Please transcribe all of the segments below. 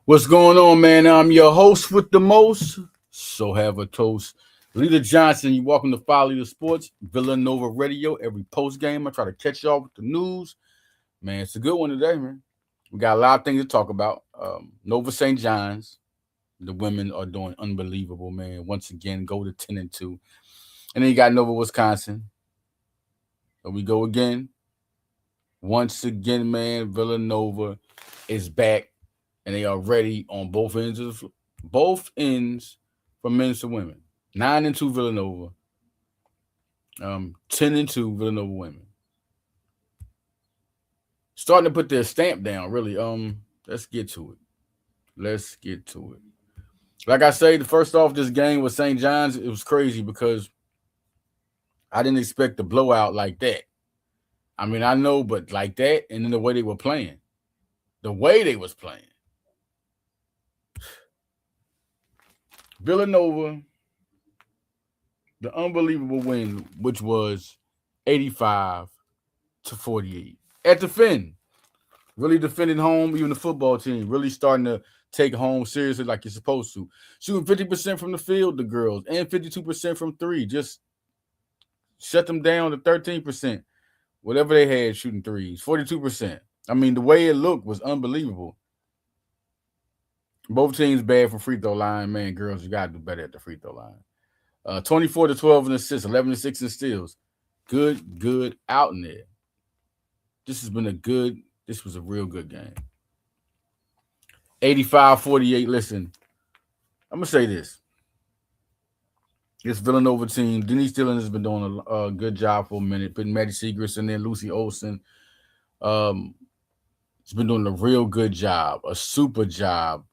What's going on, man? I'm your host with the most. So have a toast. Leader Johnson, you welcome to Follow the Sports, Villanova Radio. Every post game, I try to catch y'all with the news. Man, it's a good one today, man. We got a lot of things to talk about. Nova St. John's, the women are doing unbelievable, man. Once again, go to 10-2. And then you got Nova, Wisconsin. Here we go again. Once again, man, Villanova is back and they are ready on both ends for men to women. 9-2 Villanova, 10-2 Villanova women. Starting to put their stamp down, really. Let's get to it. Let's get to it. Like I say, the first off this game with St. John's, it was crazy because I didn't expect the blowout like that. I mean, I know, but like that, and then the way they were playing, the way they was playing. Villanova, the unbelievable win, which was 85-48 at the Finn. Really defending home, even the football team really starting to take home seriously like you're supposed to. Shooting 50% from the field, the girls, and 52% from three. Just shut them down to 13%. Whatever they had shooting threes, 42%. I mean, the way it looked was unbelievable. Both teams bad from free throw line. Man, girls, you got to do better at the free throw line. 24-12 in assists, 11-6 in steals. Good out in there. This was a real good game. 85-48. Listen, I'm going to say this. This Villanova team, Denise Dillon has been doing a good job for a minute, putting Maddie Segrist in there, Lucy Olsen. She's been doing a real good job, a super job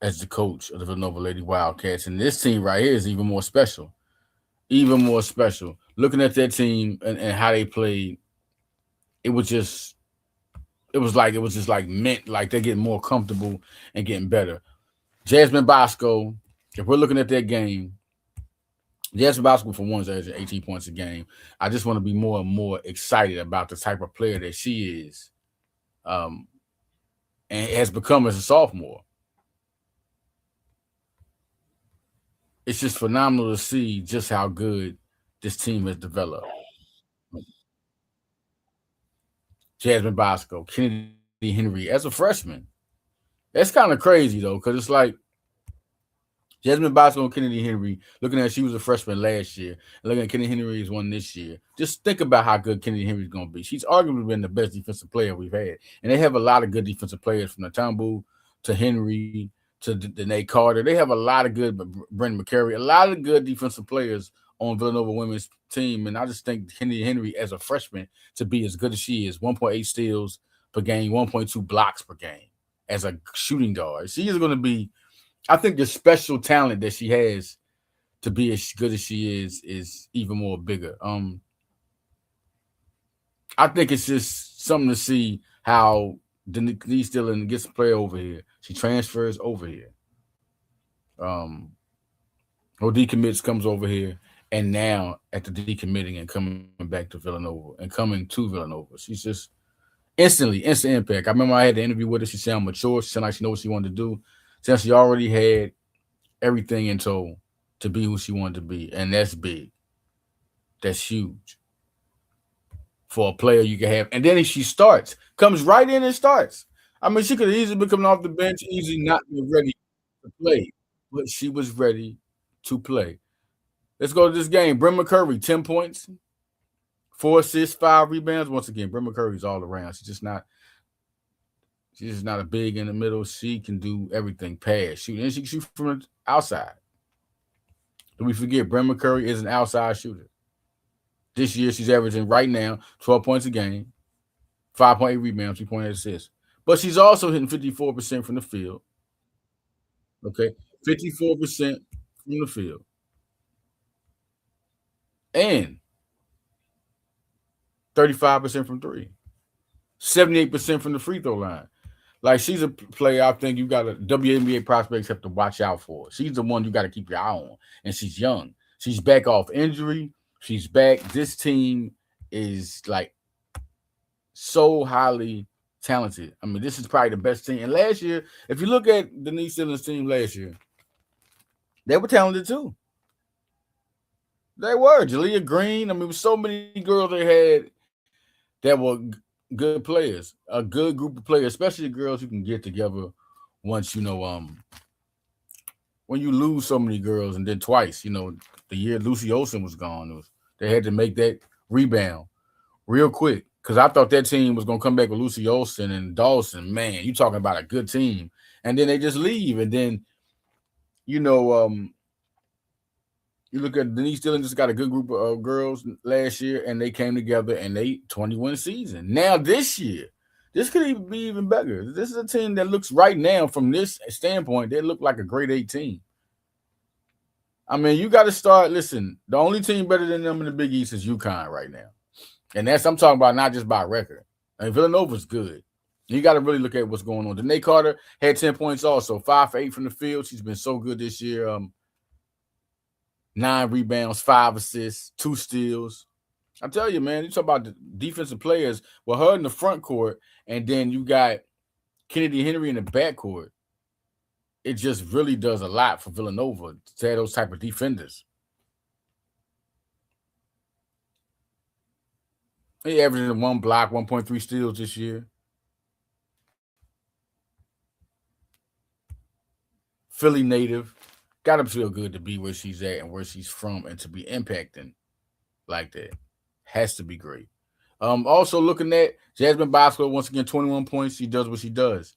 as the coach of the Villanova Lady Wildcats. And this team right here is even more special. Even more special. Looking at that team and how they played, it was just like meant like they're getting more comfortable and getting better. Jasmine Bosco, if we're looking at that game, Jasmine Bosco for one is averaging 18 points a game. I just want to be more and more excited about the type of player that she is, and has become as a sophomore. It's just phenomenal to see just how good this team has developed. Jasmine Bosco, Kennedy Henry as a freshman. That's kind of crazy though, because it's like Jasmine Bosco and Kennedy Henry, looking at she was a freshman last year, and looking at Kennedy Henry is one this year. Just think about how good Kennedy Henry is going to be. She's arguably been the best defensive player we've had. And they have a lot of good defensive players from Natambu to Henry to Danae Carter. They have a lot of good, Brendan McCary, a lot of good defensive players on Villanova women's team. And I just think Kennedy Henry as a freshman to be as good as she is, 1.8 steals per game, 1.2 blocks per game as a shooting guard. She is going to be, I think the special talent that she has to be as good as she is even more bigger. I think it's just something to see how Denise Dillon gets a player over here. She transfers over here. Her decommits comes over here, and now at the decommitting and coming back to Villanova and coming to Villanova, she's just instant impact. I remember I had the interview with her. She sounded mature. She sounded like she knew what she wanted to do. Since she already had everything in tow to be who she wanted to be, and that's big. That's huge for a player you can have. And then if she comes right in and starts. I mean, she could have easily been coming off the bench, easily not been ready to play, but she was ready to play. Let's go to this game. Bryn McCurry, 10 points, 4 assists, 5 rebounds. Once again, Bryn McCurry's all around. She's just not a big in the middle. She can do everything, pass, shoot, and she can shoot from the outside. Do we forget Bryn McCurry is an outside shooter? This year, she's averaging right now 12 points a game, 5.8 rebounds, 3.8 assists. But she's also hitting 54% from the field. Okay, 54% from the field. And 35% from three. 78% from the free throw line. Like, she's a player I think you got to WNBA prospects have to watch out for. She's the one you got to keep your eye on. And she's young. She's back off injury. She's back. This team is like so highly talented. I mean, this is probably the best team. And last year, if you look at Denise Dillon's team last year, they were talented too. They were. Jalea Green. I mean, so many girls they had that were good players, a good group of players, especially the girls who can get together once, when you lose so many girls and then twice, the year Lucy Olsen was gone, they had to make that rebound real quick because I thought that team was going to come back with Lucy Olsen and Dawson. Man, you talking about a good team. And then they just leave. And then, you know, um, you look at Denise Dillon just got a good group of girls last year, and they came together and they 21 season. Now this year, this could even be even better. This is a team that looks right now from this standpoint, they look like a grade 8 team. I mean, you got to start. Listen, the only team better than them in the Big East is UConn right now, and that's I'm talking about not just by record. I mean, Villanova's good. You got to really look at what's going on. Danae Carter had 10 points also, 5 for 8 from the field. She's been so good this year. 9 rebounds, 5 assists, 2 steals. I tell you, man, you talk about the defensive players. Well, her in the front court, and then you got Kennedy Henry in the back court. It just really does a lot for Villanova to have those type of defenders. He averaging 1 block, 1.3 steals this year. Philly native. Got to feel good to be where she's at and where she's from and to be impacting like that. Has to be great. Also looking at Jasmine Bosco, once again, 21 points. She does what she does.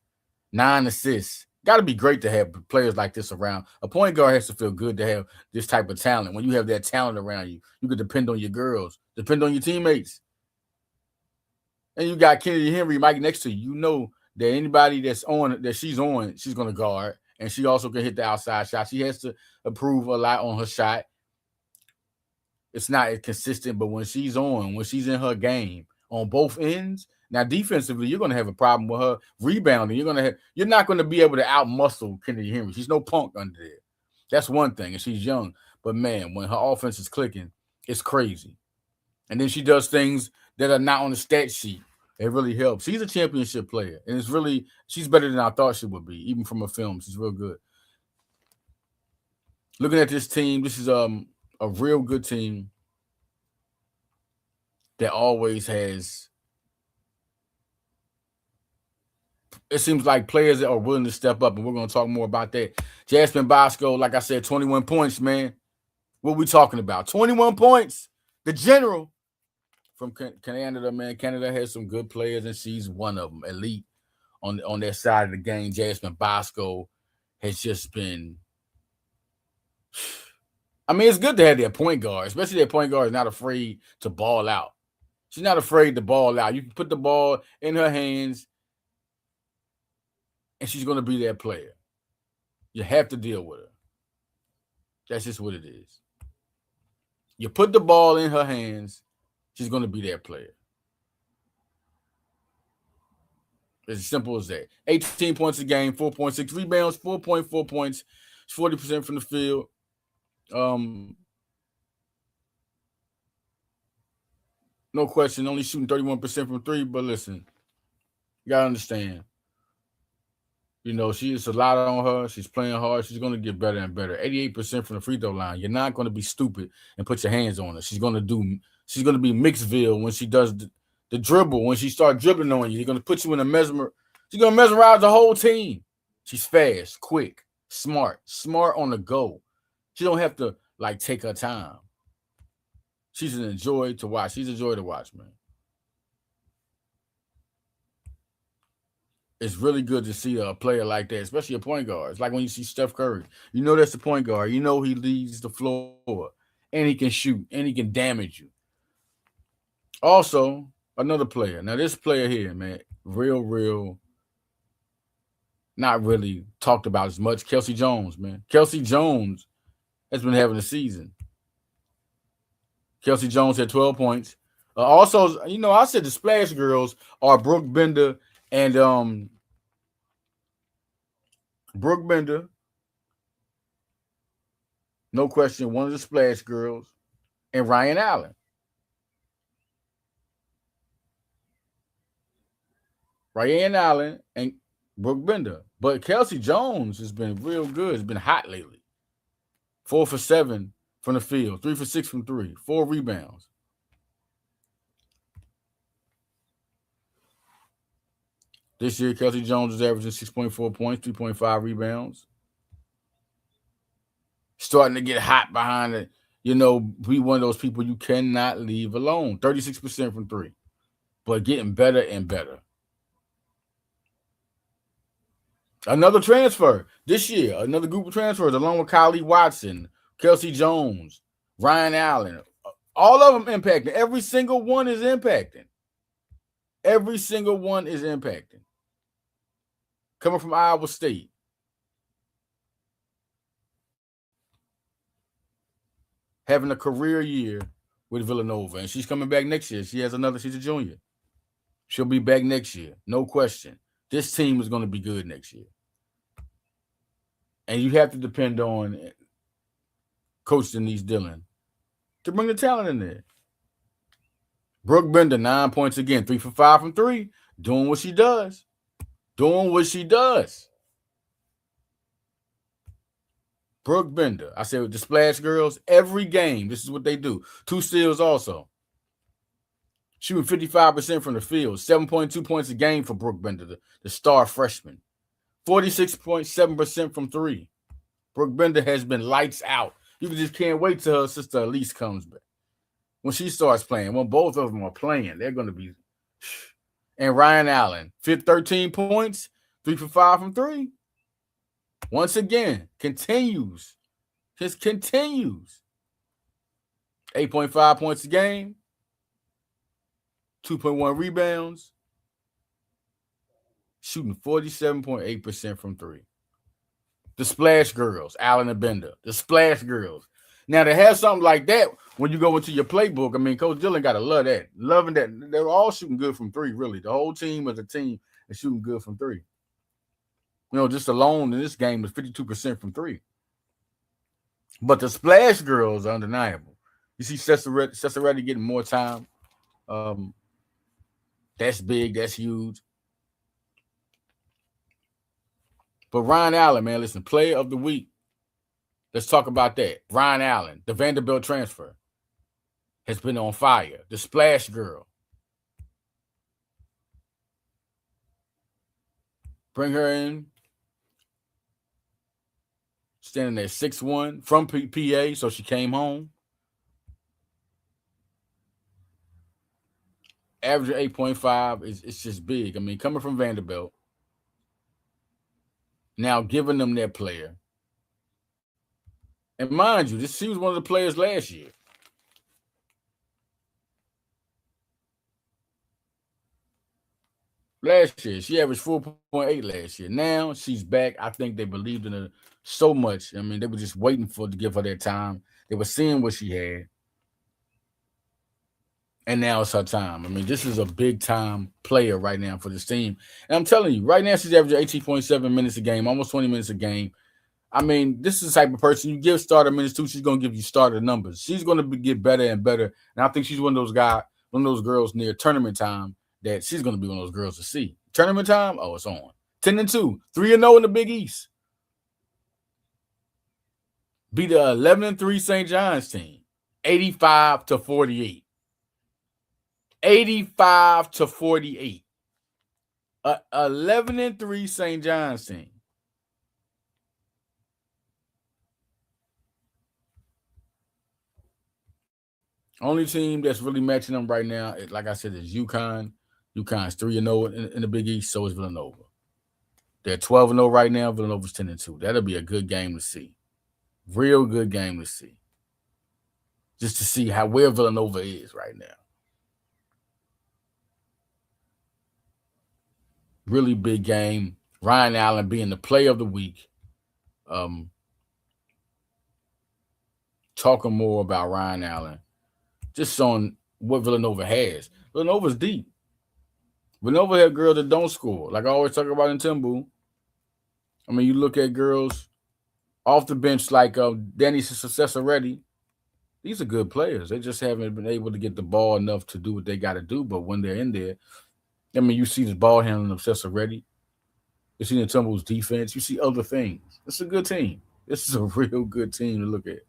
9 assists. Got to be great to have players like this around. A point guard has to feel good to have this type of talent. When you have that talent around you, you can depend on your girls, depend on your teammates. And you got Kennedy Henry, Mike next to you. You know that anybody that's on, that she's on, she's going to guard. And she also can hit the outside shot. She has to improve a lot on her shot. It's not consistent, but when she's on, when she's in her game on both ends, now defensively, you're going to have a problem with her rebounding. You're not going to be able to outmuscle Kennedy Henry. She's no punk under there. That's one thing, and she's young. But man, when her offense is clicking, it's crazy. And then she does things that are not on the stat sheet. It really helps. She's a championship player, and she's better than I thought she would be, even from her film. She's real good. Looking at this team, this is a real good team that always has. It seems like players that are willing to step up, and we're going to talk more about that. Jasmine Bosco, like I said, 21 points, man. What we talking about? 21 points. The general from Canada, man. Canada has some good players, and she's one of them, elite on their side of the game. Jasmine Bosco has just been. I mean, it's good to have that point guard, especially that point guard is not afraid to ball out. She's not afraid to ball out. You can put the ball in her hands, and she's going to be that player. You have to deal with her. That's just what it is. You put the ball in her hands, she's going to be that player. It's as simple as that. 18 points a game, 4.6 rebounds, 4.4 points, 40% from the field. No question, only shooting 31% from 3, but listen, you got to understand. It's a lot on her. She's playing hard. She's going to get better and better. 88% from the free throw line. You're not going to be stupid and put your hands on her. She's going to be Mixville when she does the dribble. When she starts dribbling on you, you're going to put you in a mesmer. She's going to mesmerize the whole team. She's fast, quick, smart on the go. She don't have to take her time. She's an enjoy to watch. She's a joy to watch, man. It's really good to see a player like that, especially a point guard. It's like when you see Steph Curry. You know that's the point guard. You know he leads the floor, and he can shoot, and he can damage you. Also, another player. Now, this player here, man, real, not really talked about as much. Kelsey Jones, man. Kelsey Jones has been having a season. Kelsey Jones had 12 points. Also, I said the Splash Girls are Brooke Bender and Brooke Bender, no question, one of the Splash Girls, and Ryanne Allen. Ryanne Allen and Brooke Bender. But Kelsey Jones has been real good. Has been hot lately. 4 for 7 from the field, 3 for 6 from three, 4 rebounds. This year, Kelsey Jones is averaging 6.4 points, 3.5 rebounds. Starting to get hot behind it. Be one of those people you cannot leave alone. 36% from three, but getting better and better. Another transfer this year, another group of transfers along with Kylie Watson, Kelsey Jones, Ryanne Allen. All of them impacting. Every single one is impacting. Every single one is impacting. Coming from Iowa State. Having a career year with Villanova. And she's coming back next year. She's a junior. She'll be back next year. No question. This team is going to be good next year. And you have to depend on Coach Denise Dillon to bring the talent in there. Brooke Bender, 9 points again. 3 for 5 from three. Doing what she does. Brooke Bender. I said with the Splash Girls, every game, this is what they do. 2 steals also. Shooting 55% from the field. 7.2 points a game for Brooke Bender, the star freshman. 46.7% from three. Brooke Bender has been lights out. You just can't wait till her sister Elise comes back. When she starts playing, when both of them are playing, they're going to be. And Ryanne Allen, 13 points, 3 for 5 from three. Once again, continues. Just continues. 8.5 points a game. 2.1 rebounds. Shooting 47.8% from three. The Splash Girls, Allen and Bender. The Splash Girls. Now, to have something like that when you go into your playbook, I mean, Coach Dillon got to love that. Loving that. They're all shooting good from three, really. The whole team as a team is shooting good from three. Just alone in this game is 52% from three. But the Splash Girls are undeniable. You see Cesaretti getting more time. That's big. That's huge. But Ryanne Allen, man, listen, player of the week. Let's talk about that. Ryanne Allen, the Vanderbilt transfer, has been on fire. The Splash Girl. Bring her in. Standing at 6'1", from PA, so she came home. Average 8.5 it's just big. I mean, coming from Vanderbilt. Now giving them their player. And mind you, she was one of the players last year. Last year, she averaged 4.8 last year. Now she's back. I think they believed in her so much. I mean, they were just waiting to give her that time. They were seeing what she had. And now it's her time. I mean, this is a big-time player right now for this team. And I'm telling you, right now she's averaging 18.7 minutes a game, almost 20 minutes a game. I mean, this is the type of person you give starter minutes to, she's going to give you starter numbers. She's going to get better and better. And I think she's one of those girls near tournament time that she's going to be one of those girls to see. Tournament time? Oh, it's on. 10-2, 3-0 in the Big East. Beat the 11-3 St. John's team, 85-48. 85-48. 11-3 St. John's team. Only team that's really matching them right now, like I said, is UConn. UConn's 3-0 in the Big East, so is Villanova. They're 12-0 right now. Villanova's 10-2. That'll be a good game to see. Real good game to see. Just to see where Villanova is right now. Really big game. Ryanne Allen being the player of the week. Talking more about Ryanne Allen. Just showing what Villanova has. Villanova's deep. Villanova have girls that don't score. Like I always talk about in Timbu. I mean, you look at girls off the bench like Danny Cesaretti. These are good players. They just haven't been able to get the ball enough to do what they got to do. But when they're in there, I mean, you see the ball handling of Cesar Reddy. You see the Timberwolves defense. You see other things. It's a good team. This is a real good team to look at.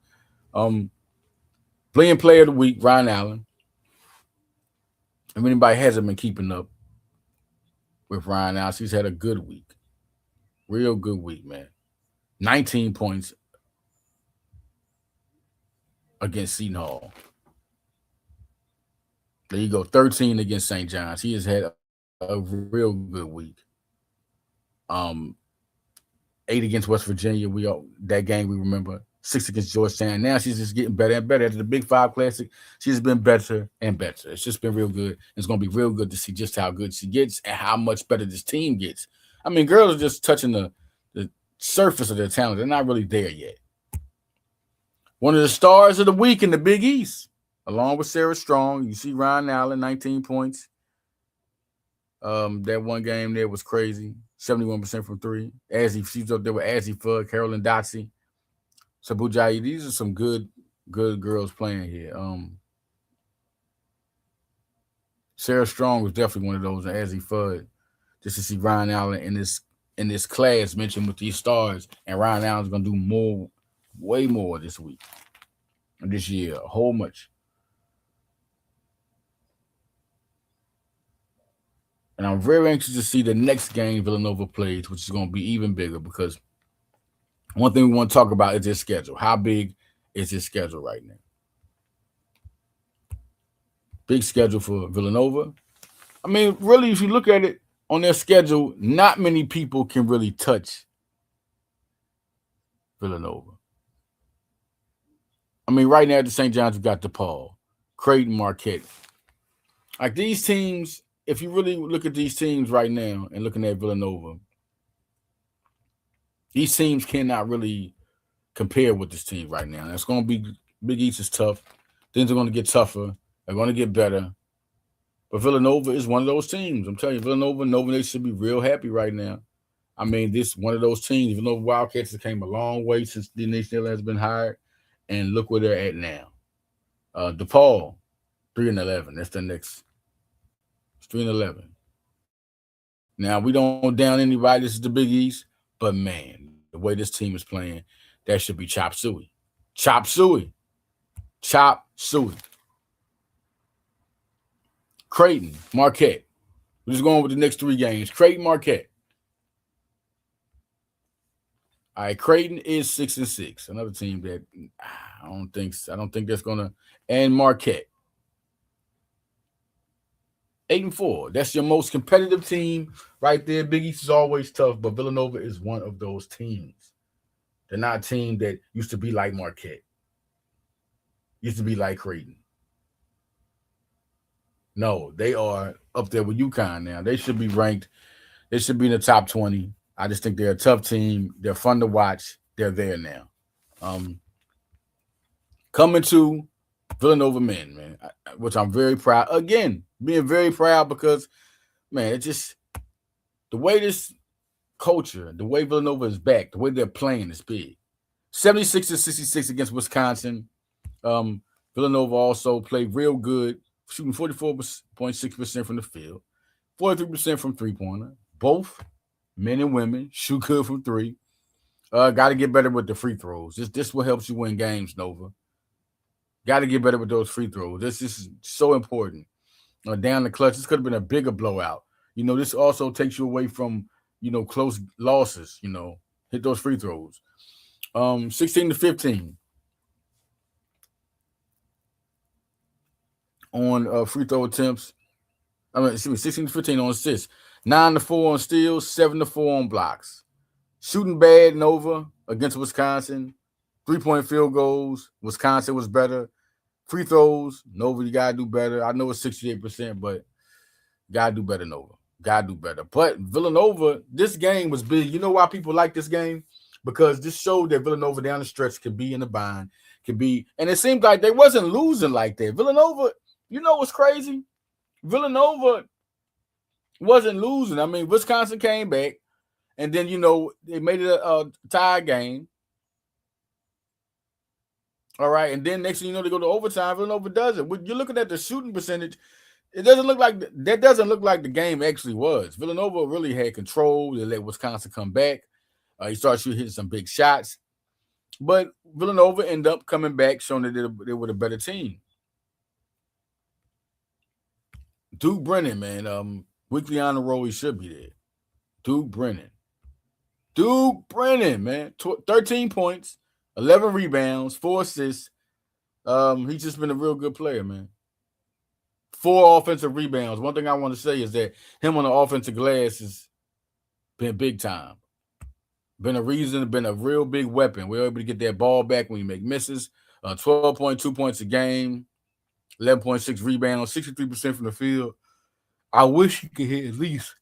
Playing player of the week, Ryan Allen. If anybody hasn't been keeping up with Ryan Allen, he's had a good week. Real good week, man. 19 points against Seton Hall. There you go. 13 against St. John's. He has had a real good week. 8 against West Virginia. That game we remember. 6 against Georgetown. Now she's just getting better and better. After the Big 5 Classic, she's been better and better. It's just been real good. It's going to be real good to see just how good she gets and how much better this team gets. I mean, girls are just touching the surface of their talent. They're not really there yet. One of the stars of the week in the Big East, along with Sarah Strong. You see Ryan Allen, 19 points. That one game there was crazy. 71% from 3. She's up there with Azzy Fudd, Carolyn Dotsey, Sabu Jai. These are some good girls playing here. Sarah Strong was definitely one of those, and Azzy Fudd. Just to see Ryan Allen in this class mentioned with these stars, and Ryan Allen's gonna do more, way more this week, this year, a whole much. And I'm very anxious to see the next game Villanova plays, which is going to be even bigger, because one thing we want to talk about is their schedule. How big is their schedule right now? Big schedule for Villanova. I mean, really, if you look at it on their schedule, not many people can really touch Villanova. I mean, right now at the St. John's, we've got DePaul, Creighton, Marquette. Like these teams, if you really look at these teams right now and looking at Villanova, these teams cannot really compare with this team right now. It's going to be, Big East is tough. Things are going to get tougher. They're going to get better. But Villanova is one of those teams. I'm telling you, Villanova, they should be real happy right now. I mean, this one of those teams. Villanova Wildcats has came a long way since Denise Naylor has been hired. And look where they're at now. DePaul, 3-11. That's the next. It's 3-11. Now, we don't down anybody. This is the Big East. But, man, the way this team is playing, that should be chop suey. Chop suey. Chop suey. Creighton, Marquette. We're just going with the next 3 games. Creighton, Marquette. All right, Creighton is 6-6. Another team that I don't think that's gonna. And Marquette, 8-4. That's your most competitive team right there. Big East is always tough, but Villanova is one of those teams. They're not a team that used to be like Marquette. Used to be like Creighton. No, they are up there with UConn now. They should be ranked. They should be in the top 20. I just think they're a tough team. They're fun to watch. They're there now. Coming to Villanova men, man, which I'm very proud. Again, being very proud because, man, it's just the way this culture, the way Villanova is back, the way they're playing is big. 76-66 against Wisconsin. Villanova also played real good, shooting 44.6% from the field, 43% from three-pointer. Both men and women shoot good from 3. Got to get better with the free throws. This will help you win games, Nova. Got to get better with those free throws. This is so important. Down the clutch, this could have been a bigger blowout. You know, this also takes you away from, close losses, hit those free throws. 16-15 on free throw attempts. 16-15 on assists. 9-4 on steals, 7-4 on blocks. Shooting bad, Nova, against Wisconsin. 3-point field goals, Wisconsin was better. Free throws, Nova, you got to do better. I know it's 68%, but got to do better, Nova. Got to do better. But Villanova, this game was big. You know why people like this game? Because this showed that Villanova down the stretch could be in the bind, and it seemed like they wasn't losing like that. Villanova, what's crazy? Villanova wasn't losing. I mean, Wisconsin came back, and then, they made it a tie game. All right, and then next thing you know, they go to overtime. Villanova does it. When you're looking at the shooting percentage, It doesn't look like that. Doesn't look like the game actually was. Villanova really had control. They let Wisconsin come back. He started hitting some big shots, but Villanova ended up coming back, showing that they were a better team. Duke Brennan, man, weekly honor roll, he should be there. Duke Brennan, man, 13 points, 11 rebounds, 4 assists. He's just been a real good player, man. 4 offensive rebounds. One thing I want to say is that him on the offensive glass has been big time. Been a reason, been a real big weapon. We're able to get that ball back when we make misses. 12.2 points a game, 11.6 rebounds, 63% from the field. I wish he could hit at least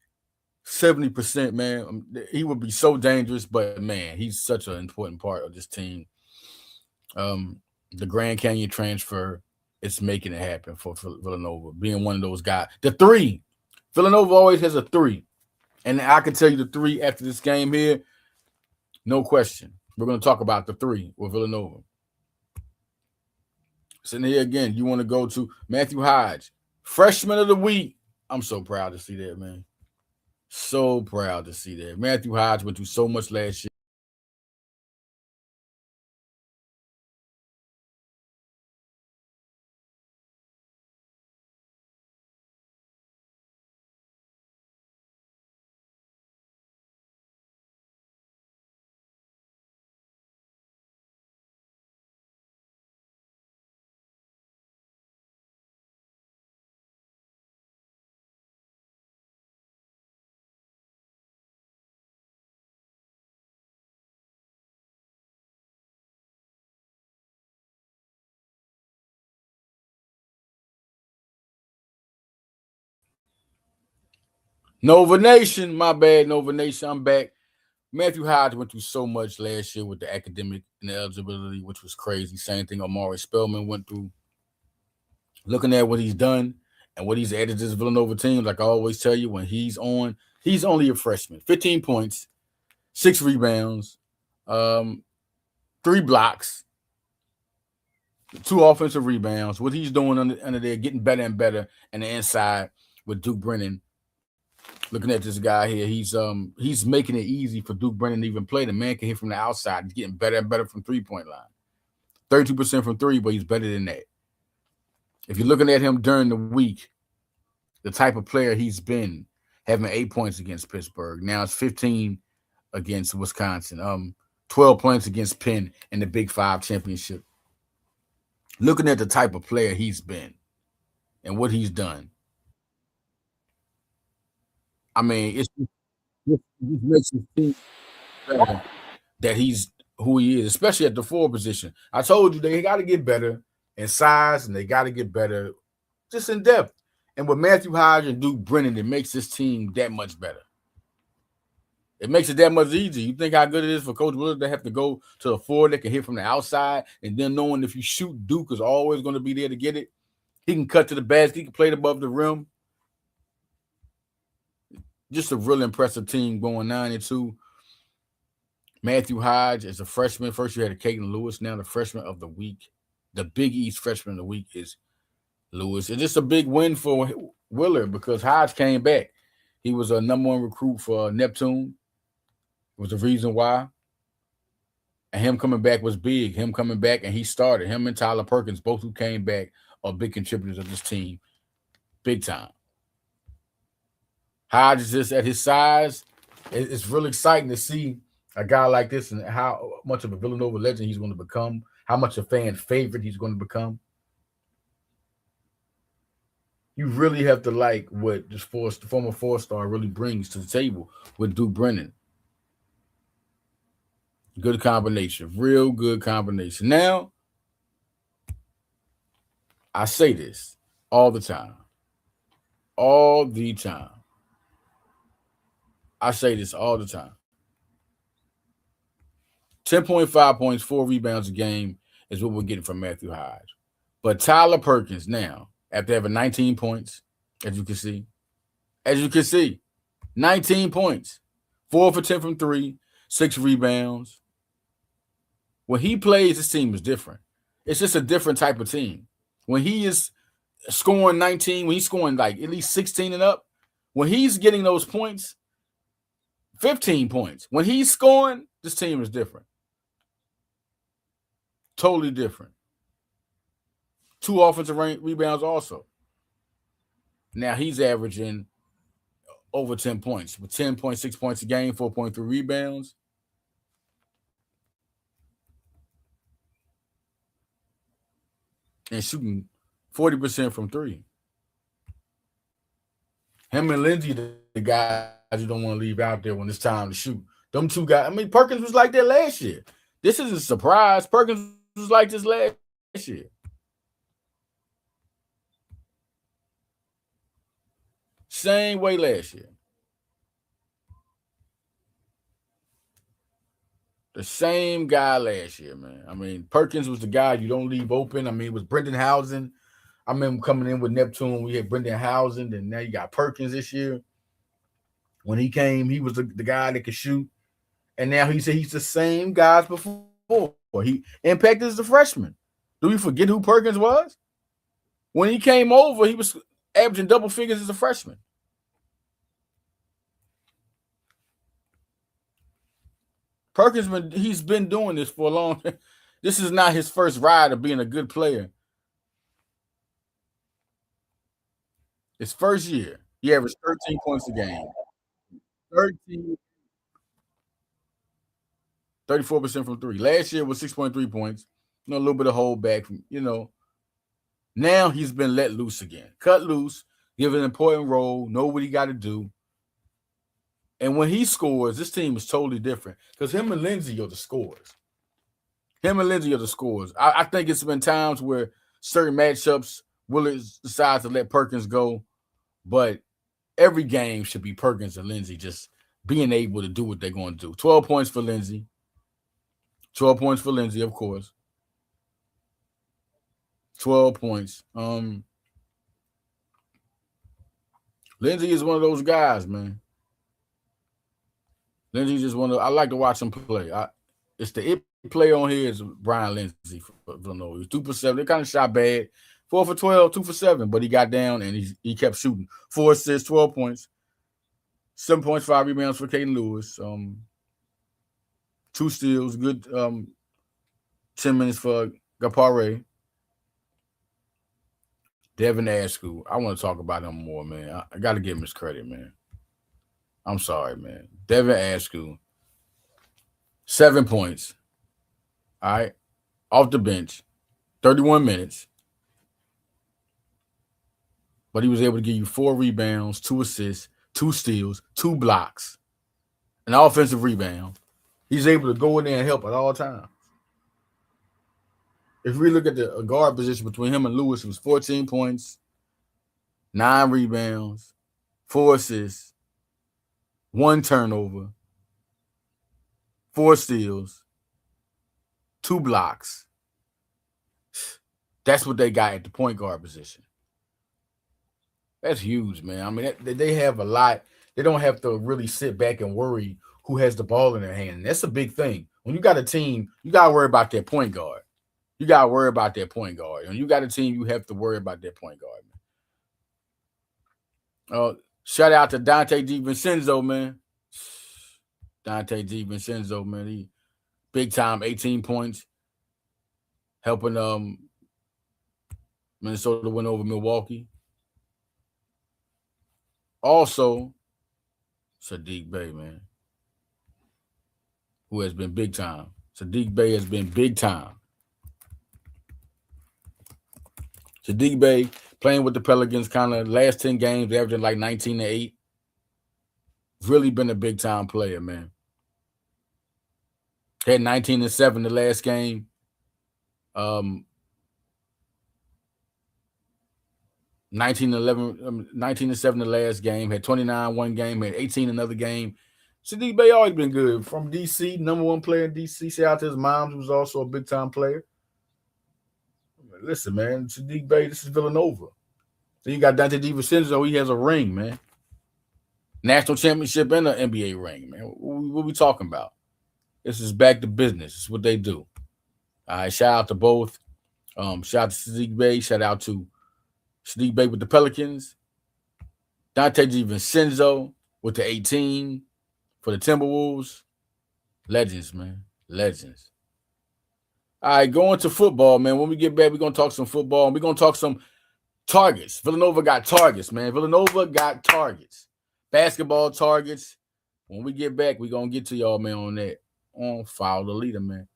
70%, man. He would be so dangerous, but man, he's such an important part of this team. The Grand Canyon transfer, it's making it happen for Villanova, being one of those guys. The 3, Villanova always has a 3. And I can tell you the 3 after this game here, no question. We're going to talk about the 3 with Villanova. Sitting here again, you want to go to Matthew Hodge, freshman of the week. I'm so proud to see that, man. So proud to see that. Matthew Hodge went through so much last year. Nova Nation, my bad, Nova Nation, I'm back. Matthew Hodge went through so much last year with the academic and the eligibility, which was crazy. Same thing Amari Spellman went through. Looking at what he's done and what he's added to this Villanova team, like I always tell you, when he's on, he's only a freshman. 15 points, 6 rebounds, 3 blocks, 2 offensive rebounds. What he's doing under there, getting better and better, and the inside with Duke Brennan. Looking at this guy here, he's making it easy for Duke Brennan to even play. The man can hit from the outside. He's getting better and better from 3-point line. 32% from 3, but he's better than that. If you're looking at him during the week, the type of player he's been, having 8 points against Pittsburgh. Now it's 15 against Wisconsin. 12 points against Penn in the Big 5 championship. Looking at the type of player he's been and what he's done. I mean, it makes you think that he's who he is, especially at the 4 position. I told you they got to get better in size and they got to get better just in depth. And with Matthew Hodge and Duke Brennan, it makes this team that much better. It makes it that much easier. You think how good it is for Coach Willard to have to go to a 4 that can hit from the outside, and then knowing if you shoot, Duke is always going to be there to get it. He can cut to the basket. He can play it above the rim. Just a really impressive team going 9-2. Matthew Hodge is a freshman. First you had a Caden Lewis. Now the freshman of the week. The Big East freshman of the week is Lewis. It's just a big win for Willard because Hodge came back. He was a #1 recruit for Neptune. It was the reason why. And him coming back was big. Him coming back and he started. Him and Tyler Perkins, both who came back, are big contributors of this team. Big time. Hodge is just at his size. It's really exciting to see a guy like this and how much of a Villanova legend he's going to become, how much a fan favorite he's going to become. You really have to like what this former 4-star really brings to the table with Duke Brennan. Good combination, real good combination. Now, I say this all the time. All the time. I say this all the time. 10.5 points, 4 rebounds a game is what we're getting from Matthew Hodge. But Tyler Perkins now, after having 19 points, as you can see, 19 points, 4 for 10 from 3, 6 rebounds. When he plays, this team is different. It's just a different type of team. When he is scoring 19, when he's scoring like at least 16 and up, when he's getting those points, 15 points, when he's scoring, this team is different. Totally different. 2 offensive rebounds also. Now he's averaging over 10 points with 10.6 points a game, 4.3 rebounds. And shooting 40% from 3. Him and Lindsey, the guys you don't want to leave out there when it's time to shoot. Them 2 guys. I mean, Perkins was like that last year. This isn't a surprise. Perkins was like this last year. Same way last year. The same guy last year, man. I mean, Perkins was the guy you don't leave open. I mean, it was Brendan Housen. I remember coming in with Neptune. We had Brendan Housen, and now you got Perkins this year. When he came, he was the guy that could shoot. And now he said he's the same guy as before. He impacted as a freshman. Do we forget who Perkins was? When he came over, he was averaging double figures as a freshman. Perkins, he's been doing this for a long time. This is not his first ride of being a good player. His first year, he averaged 13 points a game. 34% from 3. Last year was 6.3 points. A little bit of holdback from, Now he's been let loose again. Cut loose, given an important role, know what he got to do. And when he scores, this team is totally different because him and Lindsey are the scorers. I think it's been times where certain matchups, Willis decides to let Perkins go, but every game should be Perkins and Lindsey just being able to do what they're going to do. 12 points for Lindsey. 12 points for Lindsey, of course. 12 points. Lindsey is one of those guys, man. Lindsey's just one of. I like to watch him play. It's the it player on here is Brian Lindsey for Villanova. He was 2 for 7. They kind of shot bad. 4 for 12, 2 for 7, but he got down and he kept shooting. 4 assists, 12 points, 7.5 rebounds for Caden Lewis. 2 steals, good 10 minutes for Gapare. Devin Askew. I want to talk about him more, man. I got to give him his credit, man. I'm sorry, man. Devin Askew, 7 points. All right. Off the bench, 31 minutes. But he was able to give you 4 rebounds, 2 assists, 2 steals, 2 blocks, an offensive rebound. He's able to go in there and help at all times. If we look at the guard position between him and Lewis, it was 14 points, 9 rebounds, 4 assists, 1 turnover, 4 steals, 2 blocks. That's what they got at the point guard position. That's huge, man. I mean, they have a lot. They don't have to really sit back and worry who has the ball in their hand. And that's a big thing. When you got a team, you got to worry about their point guard. When you got a team, you have to worry about their point guard, man. Shout out to Dante DiVincenzo, man. He big time, 18 points, helping Minnesota win over Milwaukee. Also, Saddiq Bey, man, who has been big time. Saddiq Bey has been big time. Saddiq Bey playing with the Pelicans, kind of last 10 games, averaging like 19-8. Really been a big time player, man. Had 19-7 the last game. 19-7 the last game. Had 29 one game. Had 18 another game. Saddiq Bey always been good. From DC, number 1 player in DC. Shout out to his mom, who was also a big time player. Listen, man, Saddiq Bey, this is Villanova. Then you got Dante DiVincenzo. He has a ring, man. National championship and an NBA ring, man. What we talking about? This is back to business. It's what they do. All right, shout out to both. Shout out to Saddiq Bey. Shout out to Sadiq Bey with the Pelicans. Dante DiVincenzo with the 18 for the Timberwolves. Legends, man. Legends. All right, going to football, man. When we get back, we're going to talk some football. And we're going to talk some targets. Villanova got targets, man. Villanova got targets. Basketball targets. When we get back, we're going to get to y'all, man, on that. On Follow the Leader, man.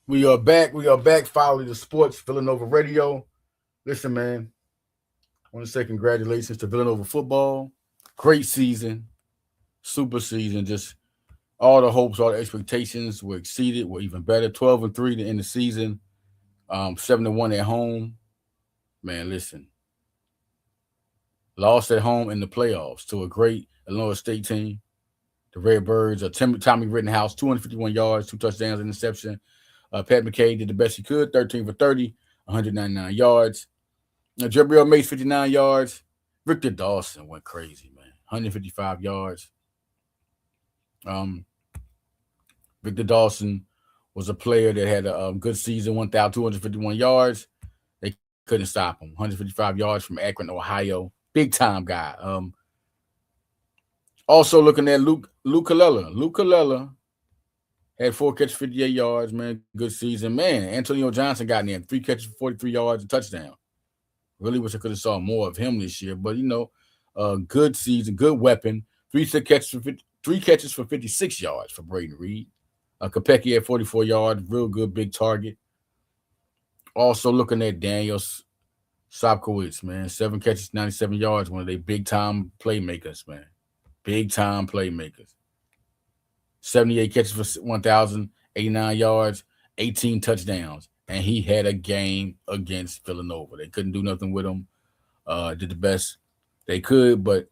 We are back. We are back. Follow the Sports Villanova Radio. Listen, man, I want to say congratulations to Villanova football. Great season. Super season. Just all the hopes, all the expectations were exceeded, were even better. 12-3 to end the season. 7-1 at home. Man, listen. Lost at home in the playoffs to a great Illinois State team. The Redbirds, Tommy Rittenhouse, 251 yards, 2 touchdowns, interception. Pat McKay did the best he could, 13 for 30, 199 yards. Jabril Mace, 59 yards. Victor Dawson went crazy, man, 155 yards. Victor Dawson was a player that had a good season, 1,251 yards. They couldn't stop him. 155 yards from Akron, Ohio. Big-time guy. Also looking at Luke Kalella. Luke Kalella had 4 catches, 58 yards, man. Good season. Man, Antonio Johnson got in there. 3 catches, 43 yards, a touchdown. Really wish I could have saw more of him this year. But, good season, good weapon. 3 catches for 56 yards for Braden Reed. Kopecky had 44 yards. Real good big target. Also looking at Daniel Sobkowitz, man. 7 catches, 97 yards. One of their big-time playmakers, man. Big-time playmakers. 78 catches for 1,089 yards, 18 touchdowns. And he had a game against Villanova. They couldn't do nothing with him. Did the best they could, but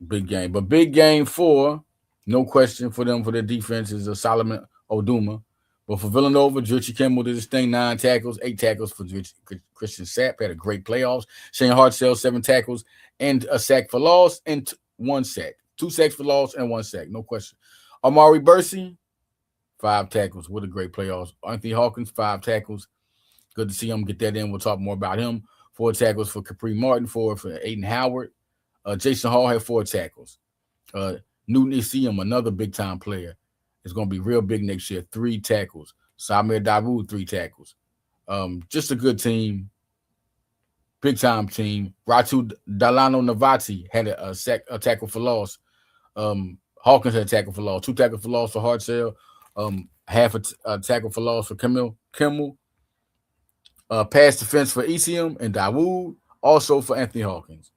big game. But big game for, no question for them, for their defense is Solomon Oduma. But for Villanova, Richie Kimball did his thing, 9 tackles, 8 tackles for Christian Sapp. Had a great playoffs. Shane Hartzell, 7 tackles and a sack for loss and 1 sack. 2 sacks for loss and 1 sack, no question. Amari Bursey, 5 tackles. What a great playoffs. Anthony Hawkins, 5 tackles. Good to see him get that in. We'll talk more about him. 4 tackles for Capri Martin, 4 for Aiden Howard. Jason Hall had 4 tackles. Newton Isium, another big-time player, is going to be real big next year. 3 tackles. Samir Dawood, 3 tackles. Just a good team. Big-time team. Ratu Dalano Navati had a tackle for loss. Hawkins had a tackle for loss. 2 tackles for loss for Hartzell. Half a tackle for loss for Kimmel. Pass defense for Isium and Dawood. Also for Anthony Hawkins.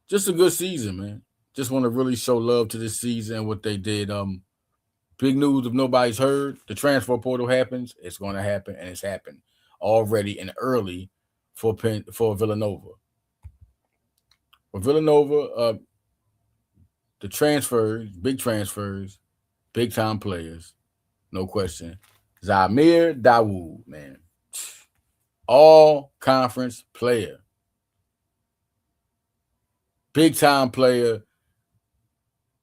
Just a good season, man. Just want to really show love to this season and what they did. Big news if nobody's heard. The transfer portal happens. It's going to happen, and it's happened already and early for Villanova. For Villanova, the transfers, big transfers, big time players, no question. Zamir Dawood, man, all conference player, big time player,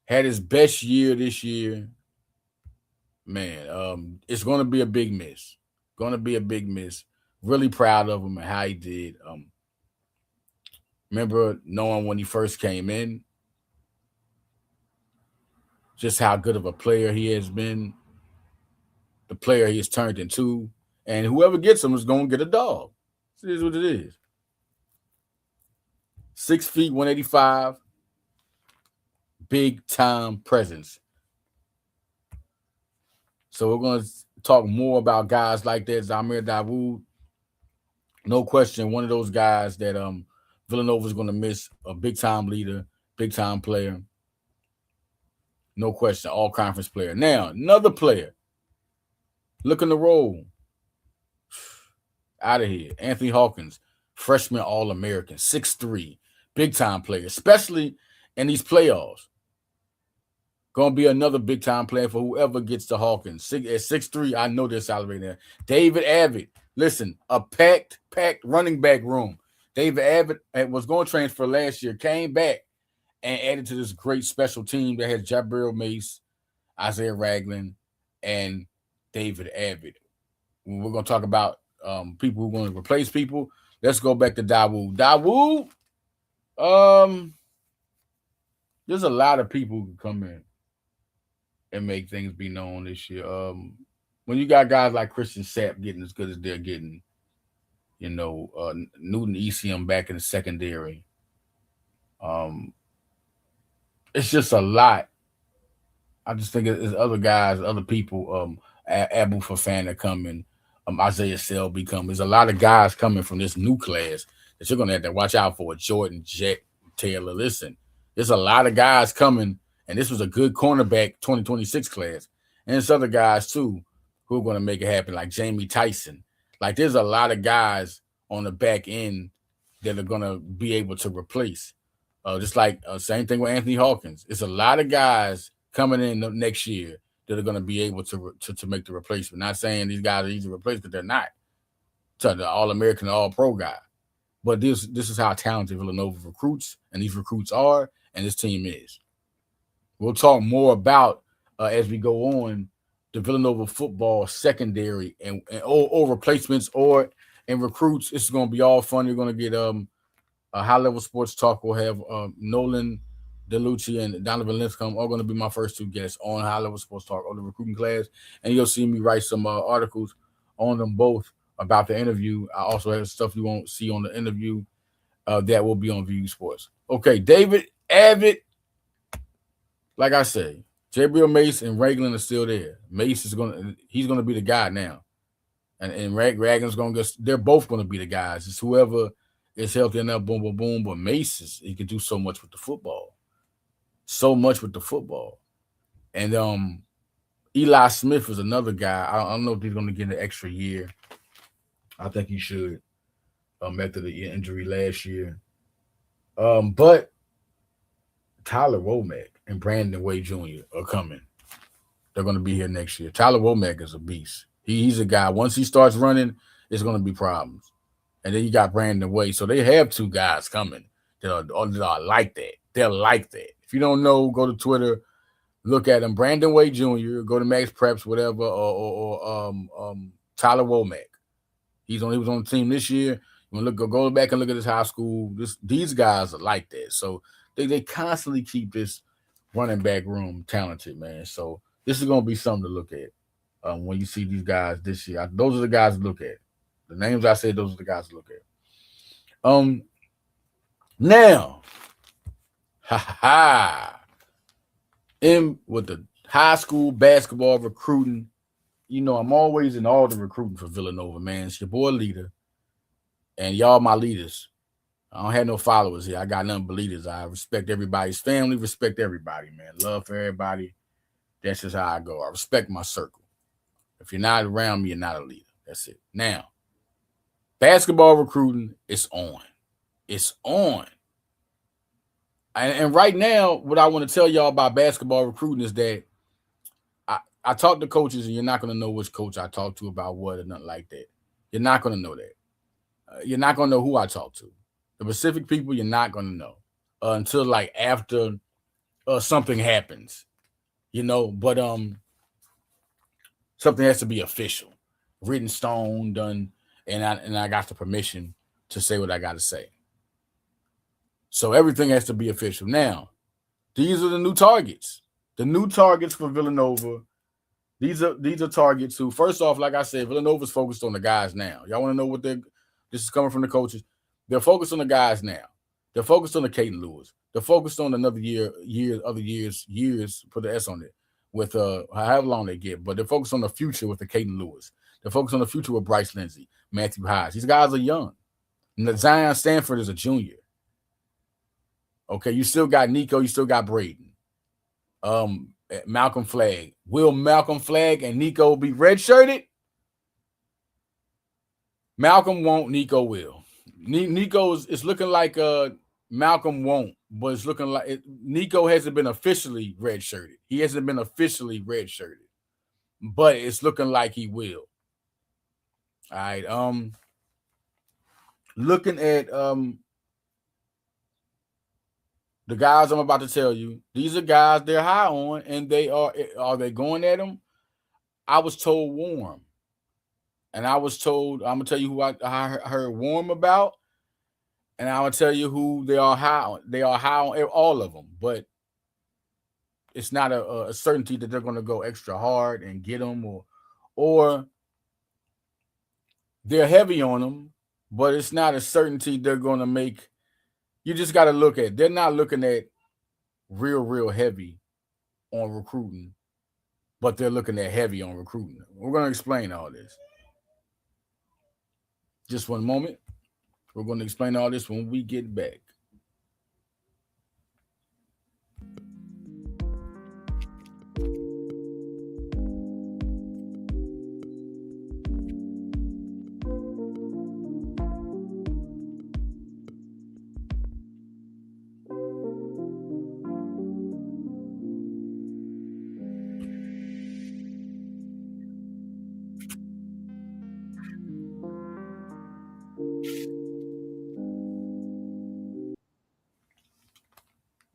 had his best year this year. Man, it's gonna be a big miss. Gonna be a big miss. Really proud of him and how he did. Remember knowing when he first came in, just how good of a player he has been, the player he has turned into, and whoever gets him is gonna get a dog. It is what it is. 6 feet, 185, big time presence. So we're gonna talk more about guys like that. Zamir Dawood, no question, one of those guys that Villanova is gonna miss, a big time leader, big time player. No question, all conference player. Now, another player looking to roll out of here. Anthony Hawkins, freshman All-American, 6'3", big time player, especially in these playoffs. Gonna be another big time player for whoever gets to Hawkins. At 6'3", I know their salary there. David Abbott, listen, a packed running back room. David Abbott was going to transfer last year, came back and added to this great special team that has Jabril Mace, Isaiah Ragland, and David Abbott. We're going to talk about people who are going to replace people. Let's go back to Dawood. Dawood, there's a lot of people who can come in and make things be known this year. When you got guys like Christian Sapp getting as good as they're getting, Newton ECM back in the secondary, it's just a lot. I just think there's other guys, other people, Abu Fafana coming, Isaiah Selby coming. There's a lot of guys coming from this new class that you're going to have to watch out for. Jordan, Jet, Taylor. Listen, there's a lot of guys coming, and this was a good cornerback 2026 class. And there's other guys, too, who are going to make it happen, like Jamie Tyson. Like, there's a lot of guys on the back end that are going to be able to replace. Just like same thing with Anthony Hawkins. It's a lot of guys coming in next year that are going to be able to make the replacement. Not saying these guys are easy to replace, because they're not. So the All-American, All-Pro guy. But this is how talented Villanova recruits, and these recruits are, and this team is. We'll talk more about, as we go on, the Villanova football secondary or replacements and recruits. It's going to be all fun. You're going to get High Level Sports Talk. We'll have Nolan DeLucci and Donovan Lincecum are going to be my first two guests on High Level Sports Talk on the recruiting class. And you'll see me write some articles on them both about the interview. I also have stuff you won't see on the interview that will be on VU Sports. Okay, David Abbott. Like I say, Jabril Mace and Ragland are still there. Mace he's gonna be the guy now. And Ragland's gonna get, they're both gonna be the guys. It's whoever is healthy enough, boom, boom, boom. But Mace he can do so much with the football. So much with the football. And Eli Smith is another guy. I don't know if he's gonna get an extra year. I think he should. After the injury last year. But Tyler Womack and Brandon Wade Jr. are coming. They're going to be here next year. Tyler Womack is a beast. He's a guy. Once he starts running, it's going to be problems. And then you got Brandon Wade. So they have two guys coming that are like that. They're like that. If you don't know, go to Twitter, look at them. Brandon Wade Jr., go to Max Preps, whatever, or Tyler Womack. He was on the team this year. Go back and look at his high school. These guys are like that. So they constantly keep this running back room talented, man. So this is going to be something to look at when you see these guys this year. Those are the guys to look at. The names I said, those are the guys to look at. Now, in with the high school basketball recruiting, I'm always in all the recruiting for Villanova, man. It's your boy Leader. And y'all my leaders. I don't have no followers here. I got nothing but leaders. I respect everybody's family, respect everybody, man. Love for everybody. That's just how I go. I respect my circle. If you're not around me, you're not a leader. That's it. Now, basketball recruiting is on. It's on. And right now, what I want to tell y'all about basketball recruiting is that I talk to coaches, and you're not going to know which coach I talk to about what or nothing like that. You're not going to know that. You're not going to know who I talk to. The Pacific people, you're not going to know until like after something happens, But something has to be official, written stone, done, and I got the permission to say what I got to say. So everything has to be official. Now, these are the new targets. The new targets for Villanova. These are targets who, first off, like I said, Villanova's focused on the guys now. Y'all want to know what this is coming from the coaches? They're focused on the guys now. They're focused on the Caden Lewis. They're focused on another years, put the S on it, with however long they get. But they're focused on the future with the Caden Lewis. They're focused on the future with Bryce Lindsey, Matthew Hodge. These guys are young. And Zion Stanford is a junior. Okay, you still got Nico. You still got Braden. Malcolm Flagg. Will Malcolm Flagg and Nico be redshirted? Malcolm won't. Nico will. Nico's. It's looking like Malcolm won't, but it's looking like Nico hasn't been officially redshirted. He hasn't been officially redshirted, but it's looking like he will. All right. Looking at the guys I'm about to tell you, these are guys they're high on, and are they going at them? I was told warm. And I was told, I'm going to tell you who I heard warm about, and I will tell you who they are high on. They are high on all of them, but it's not a certainty that they're going to go extra hard and get them, or they're heavy on them, but it's not a certainty they're going to make. You just got to look at, they're not looking at real heavy on recruiting, but they're looking at heavy on recruiting. We're going to explain all this. Just one moment. We're going to explain all this when we get back.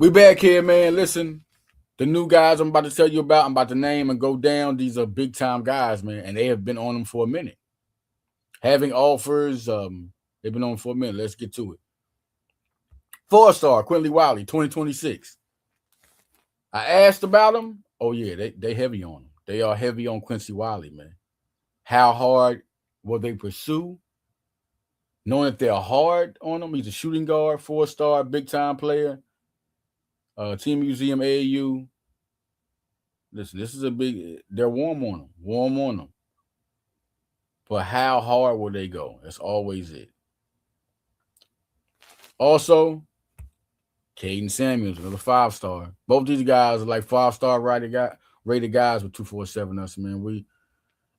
We back here, man. Listen, the new guys I'm about to tell you about, I'm about to name and go down. These are big time guys, man, and they have been on them for a minute. Having offers, they've been on for a minute. Let's get to it. 4-star Quinley Wiley, 2026. I asked about him. Oh yeah, they heavy on him. They are heavy on Quincy Wiley, man. How hard will they pursue? Knowing that they're hard on him, he's a shooting guard, 4-star, big time player. Team Museum AAU. Listen, this is they're warm on them. But how hard will they go? That's always it. Also, Caden Samuels, another 5-star. Both these guys are like 5-star rated guys with 247 us, man.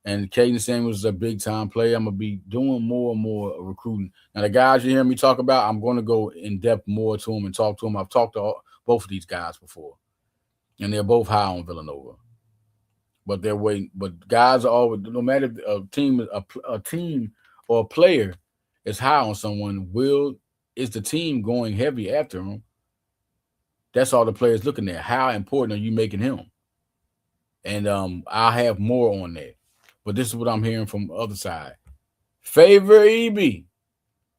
And Caden Samuels is a big time player. I'm gonna be doing more and more recruiting. Now, the guys you hear me talk about, I'm gonna go in depth more to them and talk to them. I've talked to both of these guys before, and they're both high on Villanova. But they're waiting. But guys are always, no matter if a team or a player is high on someone, is the team going heavy after him? That's all the players looking at. How important are you making him? And I'll have more on that. But this is what I'm hearing from the other side. Favor EB,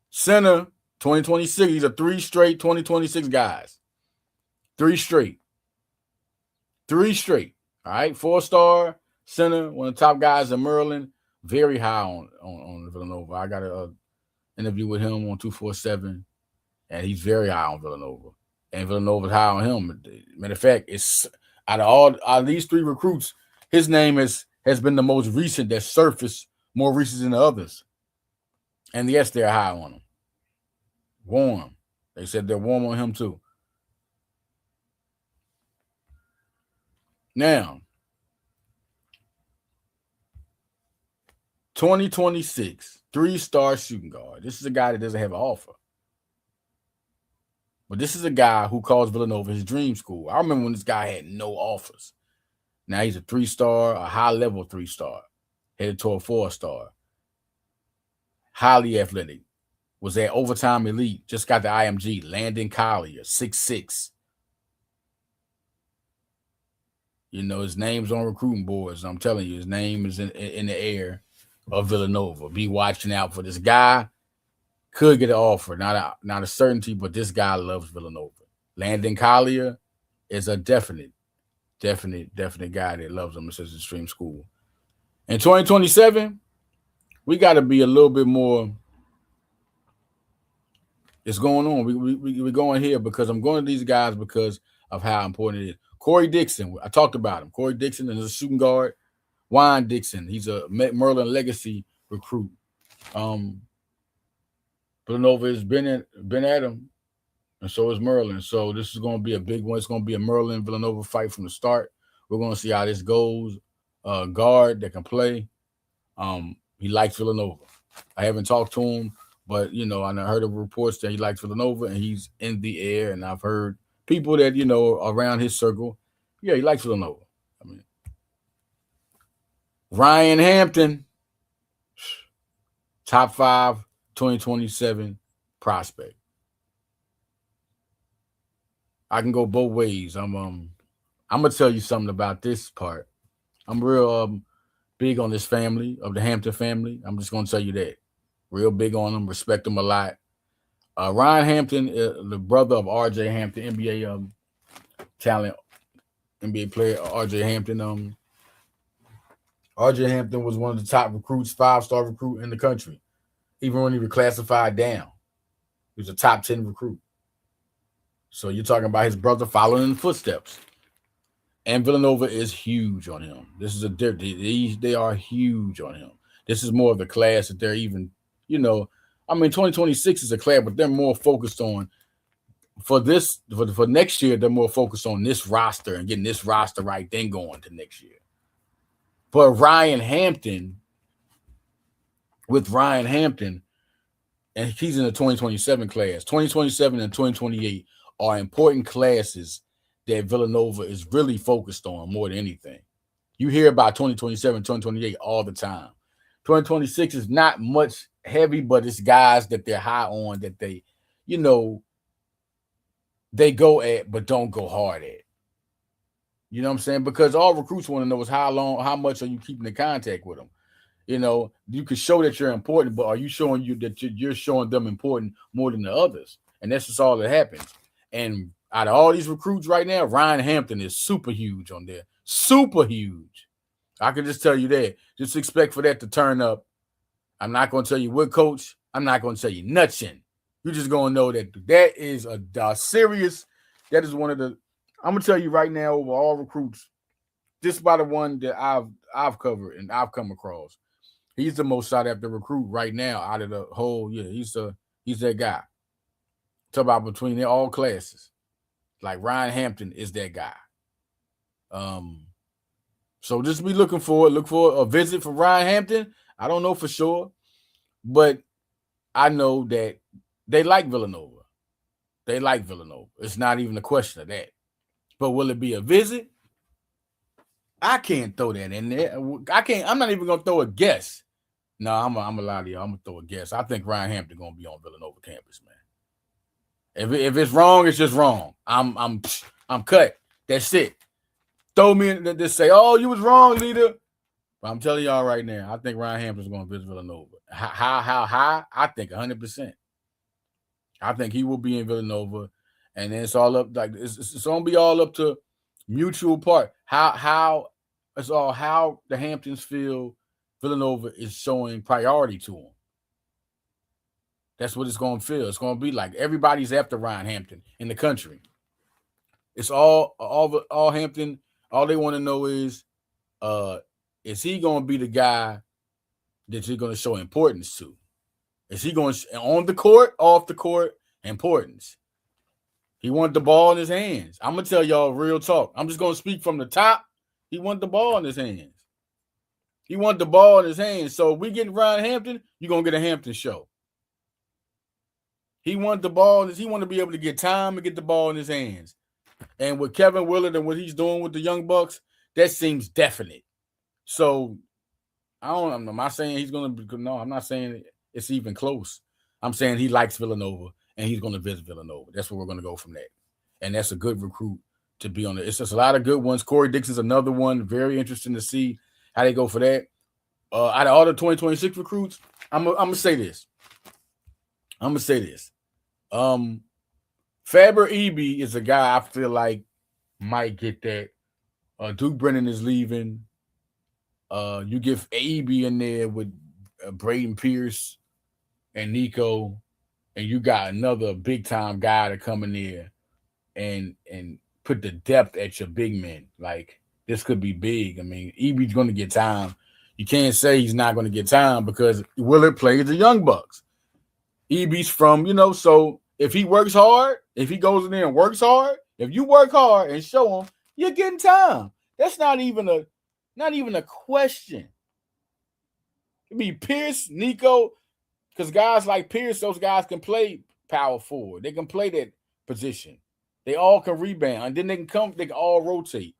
center, 2026. These are 3 straight 2026 guys. 3 straight. All right, 4-star center, one of the top guys in Maryland. Very high on Villanova. I got an interview with him on 247, and he's very high on Villanova. And Villanova's high on him. Matter of fact, it's out of these 3 recruits, his name has been the most recent that surfaced, more recent than the others. And yes, they're high on him. Warm. They said they're warm on him too. Now, 2026, 3-star shooting guard. This is a guy that doesn't have an offer. But this is a guy who calls Villanova his dream school. I remember when this guy had no offers. Now he's a 3-star, a high-level 3-star, headed to a 4-star. Highly athletic. Was at overtime elite. Just got the IMG. Landon Collier, 6'6". You know, his name's on recruiting boards. I'm telling you, his name is in the air of Villanova. Be watching out for this guy. Could get an offer. Not a certainty, but this guy loves Villanova. Landon Collier is a definite guy that loves him. It's just extreme school. In 2027, we got to be a little bit more. It's going on. We're going here because I'm going to these guys because of how important it is. Corey Dixon, I talked about him. Corey Dixon is a shooting guard. Ryanne Dixon, he's a Merlin Legacy recruit. Villanova has been at him, and so is Merlin. So this is going to be a big one. It's going to be a Merlin Villanova fight from the start. We're going to see how this goes. Guard that can play. He likes Villanova. I haven't talked to him, but you know, I heard of reports that he likes Villanova and he's in the air. And I've heard people that you know around his circle, yeah, he likes Villanova. I mean, Ryan Hampton, top 5 2027 prospect. I can go both ways. I'm gonna tell you something about this part. I'm real big on this family of the Hampton family. I'm just gonna tell you that. Real big on them, respect them a lot. Ryan Hampton, the brother of RJ Hampton, NBA talent, NBA player RJ Hampton. RJ Hampton was one of the top recruits, 5-star recruit in the country. Even when he was classified down, he was a top 10 recruit. So you're talking about his brother following in the footsteps. And Villanova is huge on him. This is they are huge on him. This is more of the class that they're even, you know, I mean, 2026 is a class, but they're more focused on for next year. They're more focused on this roster and getting this roster right, then going to next year. But Ryan Hampton, and he's in the 2027 class. 2027 and 2028 are important classes that Villanova is really focused on more than anything. You hear about 2027, 2028 all the time. 2026 is not much heavy, but it's guys that they're high on that they, you know, they go at but don't go hard at. You know what I'm saying? Because all recruits want to know is how much are you keeping in contact with them? You know, you can show that you're important, but are you showing that you're showing them important more than the others? And that's just all that happens. And out of all these recruits right now, Ryan Hampton is super huge on there. Super huge. I can just tell you that. Just expect for that to turn up. I'm not going to tell you what coach. I'm not going to tell you nothing. You're just going to know that is a serious, that is one of the, I'm going to tell you right now over all recruits, just by the one that I've covered and I've come across. He's the most sought after recruit right now out of the whole, yeah, he's that guy. Talk about between all classes. Like Ryan Hampton is that guy. So just be look for a visit for Ryan Hampton. I don't know for sure, but I know that they like Villanova. They like Villanova. It's not even a question of that. But will it be a visit? I can't throw that in there. I'm not even gonna throw a guess. No, I'm gonna lie to you. I'm gonna throw a guess. I think Ryan Hampton gonna be on Villanova campus, man. If it's wrong, it's just wrong. I'm cut. That's it. Throw me in just say, oh, you was wrong, leader. But I'm telling y'all right now, I think Ryan Hampton's gonna visit Villanova. How high? I think 100%. I think he will be in Villanova, and then it's all up. Like it's gonna be all up to mutual part. How it's all how the Hamptons feel Villanova is showing priority to them. That's what it's gonna feel. It's gonna be like everybody's after Ryan Hampton in the country. It's all Hampton. All they want to know is he gonna be the guy that you're gonna show importance to? Is he going on the court, off the court, importance? He wanted the ball in his hands. I'm going to tell y'all real talk. I'm just going to speak from the top. He wanted the ball in his hands. He wanted the ball in his hands. So if we get Ryan Hampton, you're going to get a Hampton show. He wanted the ball. He wanted to be able to get time and get the ball in his hands. And with Kevin Willard and what he's doing with the Young Bucks, That seems definite. So I'm not saying he's going to. No, I'm not saying it's even close. I'm saying he likes Villanova and he's going to visit Villanova. That's where we're going to go from that. And that's a good recruit to be on it. It's just a lot of good ones. Corey Dixon's another one. Very interesting to see how they go for that. Out of all the 2026 recruits, I'm gonna say this. Faber Eby is a guy I feel like might get that. Duke Brennan is leaving. You get Eby in there with Braden Pierce and Nico, and you got another big time guy to come in there and put the depth at your big men. Like this could be big. I mean, Eby's going to get time. You can't say he's not going to get time because Willard plays the Young Bucks. Eby's from, so if he works hard, if he goes in there and works hard, if you work hard and show him, you're getting time. That's not even a question. It'd be Pierce, Nico, because guys like Pierce, those guys can play power forward. They can play that position. They all can rebound. And then they can all rotate.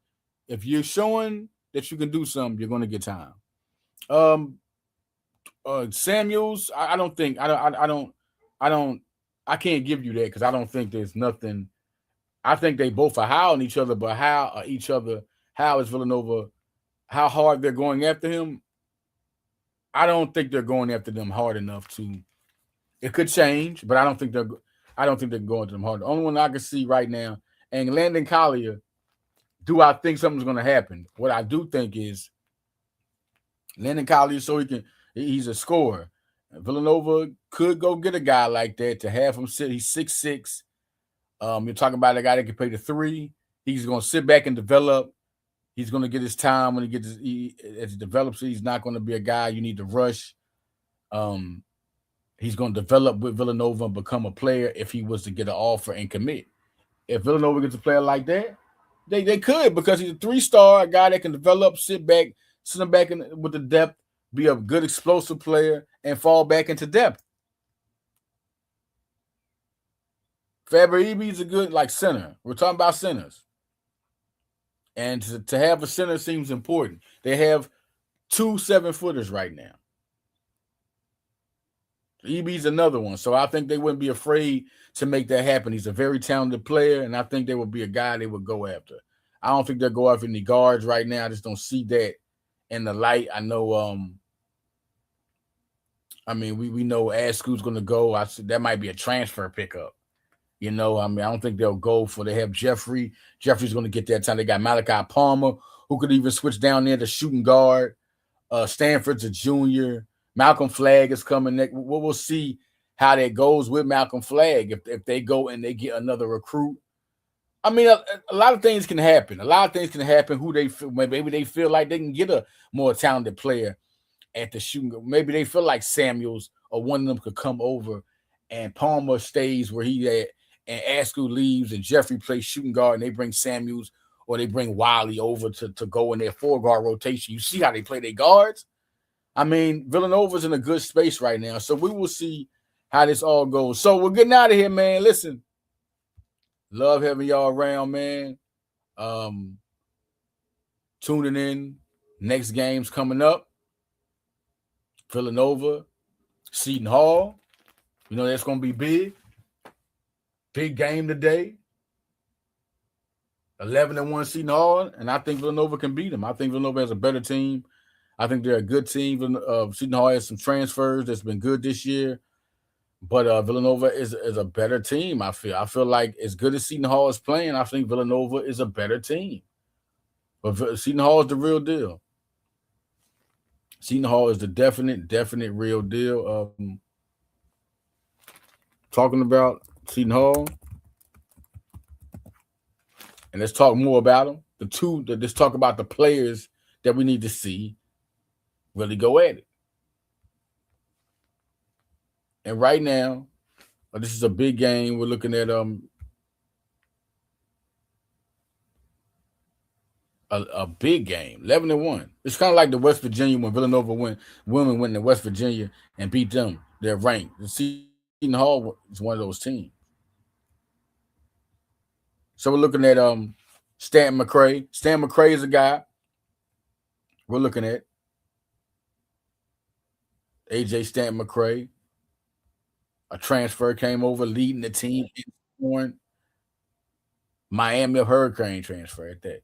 If you're showing that you can do something, you're going to get time. Samuels, I can't give you that because I don't think there's nothing. I think they both are high on each other, but how is Villanova, how hard they're going after him? I don't think they're going after them hard enough to. It could change, but I don't think they're going to them hard. The only one I can see right now, and Landon Collier, do I think something's going to happen? What I do think is Landon Collier, he's a scorer. Villanova could go get a guy like that to have him sit. He's 6'6". You're talking about a guy that can play the three. He's going to sit back and develop. He's going to get his time when as he develops. He's not going to be a guy you need to rush. He's going to develop with Villanova and become a player if he was to get an offer and commit. If Villanova gets a player like that, they could, because he's a 3-star, a guy that can develop, sit back with the depth, be a good explosive player, and fall back into depth. Faber Eby is a good center. We're talking about centers. And to have a center seems important. They have 2 7-footers right now. Eby's another one. So I think they wouldn't be afraid to make that happen. He's a very talented player, and I think there would be a guy they would go after. I don't think they'll go after any guards right now. I just don't see that in the light. I know we know Asku's going to go. That might be a transfer pickup. I don't think they'll go for. They have Jeffrey. Jeffrey's going to get that time. They got Malachi Palmer, who could even switch down there to shooting guard. Stanford's a junior. Malcolm Flagg is coming next. We'll see how that goes with Malcolm Flagg if they go and they get another recruit. I mean, a lot of things can happen. Who they feel, maybe they feel like they can get a more talented player at the shooting. Maybe they feel like Samuels or one of them could come over, and Palmer stays where he at, and Askew leaves, and Jeffrey plays shooting guard, and they bring Samuels or they bring Wiley over to go in their 4-guard rotation. You see how they play their guards? I mean, Villanova's in a good space right now, so we will see how this all goes. So we're getting out of here, man. Listen, love having y'all around, man. Tuning in. Next game's coming up. Villanova, Seton Hall. That's going to be big. Big game today. 11-1 Seton Hall, and I think Villanova can beat them. I think Villanova has a better team. I think they're a good team. Seton Hall has some transfers that's been good this year. But Villanova is a better team, I feel. I feel like as good as Seton Hall is playing, I think Villanova is a better team. But Seton Hall is the real deal. Seton Hall is the definite real deal. Talking about Seton Hall. And let's talk more about them. Let's talk about the players that we need to see really go at it. And right now, this is a big game. We're looking at a big game, 11-1. It's kind of like the West Virginia when Villanova women went to West Virginia and beat them. They're ranked. The Seton Hall is one of those teams. So we're looking at Stanton McCray. Stanton McCray is a guy we're looking at AJ Stanton McCray. A transfer came over, leading the team in scoring. Miami Hurricane transfer at that.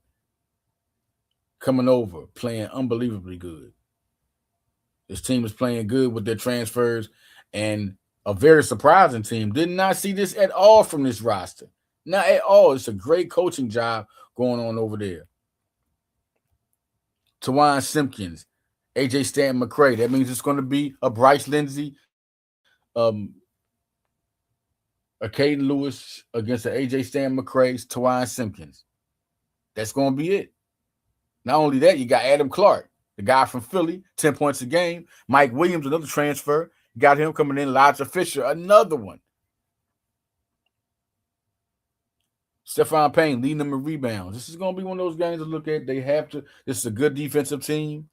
Coming over, playing unbelievably good. This team is playing good with their transfers, and a very surprising team. Did not see this at all from this roster. Not at all. It's a great coaching job going on over there. Tawan Simpkins, AJ Stanton McCray. That means it's going to be a Bryce Lindsey, a Caden Lewis against an AJ Stanton McCray's Tawan Simpkins. That's going to be it. Not only that, you got Adam Clark, the guy from Philly, 10 points a game. Mike Williams, another transfer. You got him coming in. Elijah Fisher, another one. Stephon Payne leading them in rebounds. This is going to be one of those games to look at. They have to. This is a good defensive team.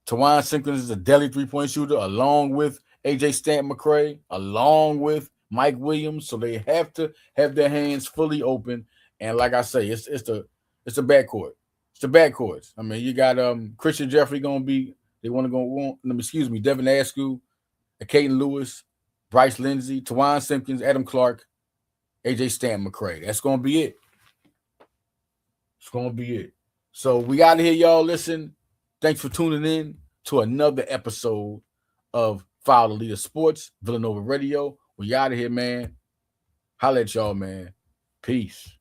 Tawan Simpkins is a deadly three-point shooter, along with AJ Stanton McCray, along with Mike Williams. So they have to have their hands fully open. And like I say, it's the backcourt. It's the backcourts. I mean, you got Christian Jeffrey going to be. They want to go. Devin Askew, Caden Lewis, Bryce Lindsey, Tawan Simpkins, Adam Clark, AJ Stanton McCray. That's going to be it. It's going to be it. So we out of here, y'all. Listen, thanks for tuning in to another episode of Follow the Leader Sports, Villanova Radio. We out of here, man. Holla at y'all, man. Peace.